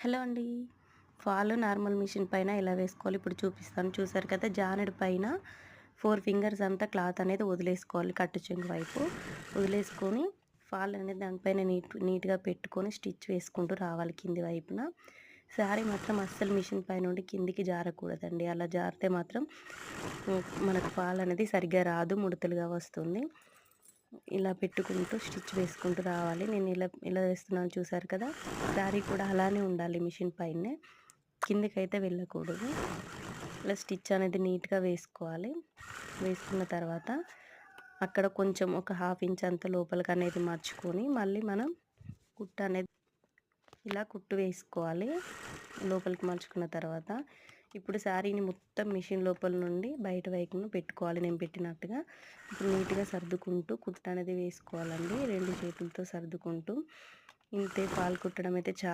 Hello అండి. Fall normal machine పైన ఎలా వేసుకోవాలో ఇప్పుడు చూపిస్తాను. చూసారు కదా! జానెడు పైన 4 ఫింగర్స్ అంతా క్లాత్ అనేది వదిలేసుకోవాలి కట్టు చెంగు వైపు. వదిలేసుకొని ఫాల్ అనేది దానిపైన నీట్‌గా పెట్టుకొని స్టిచ్ వేసుకుంటూ రావాలి కింది వైపున. శారీ మాత్రం అస్సలు మిషన్ పైనుండి కిందికి జారకూడదండి. అలా జారితే మాత్రం మనకు ఫాల్ అనేది సరిగ్గా రాదు. ముడతలుగా వస్తుంది. ఇలా పెట్టుకుంటూ స్టిచ్ వేసుకుంటూ రావాలి. నేను ఇలా వేస్తున్నాను చూసారు కదా! శారీ కూడా అలానే ఉండాలి మిషన్ పైనే. కిందకైతే వెళ్ళకూడదు. ఇలా స్టిచ్ అనేది నీట్‌గా వేసుకోవాలి. వేసుకున్న తర్వాత అక్కడ కొంచెం ఒక హాఫ్ ఇంచ్ అంత లోపలికనేది మర్చుకొని మళ్ళీ మనం కుట్టనేది ఇలా కుట్టు వేసుకోవాలి. లోపలికి మలుచుకున్న తర్వాత ఇప్పుడు శారీని మొత్తం మిషన్ లోపల నుండి బయట వైపున పెట్టుకోవాలి నేను పెట్టినట్టుగా. ఇప్పుడు నీట్‌గా సర్దుకుంటూ కుట్టు అనేది వేసుకోవాలండి. 2 చేతులతో సర్దుకుంటూ. ఇంతే ఫాల్ కుట్టడం అయితే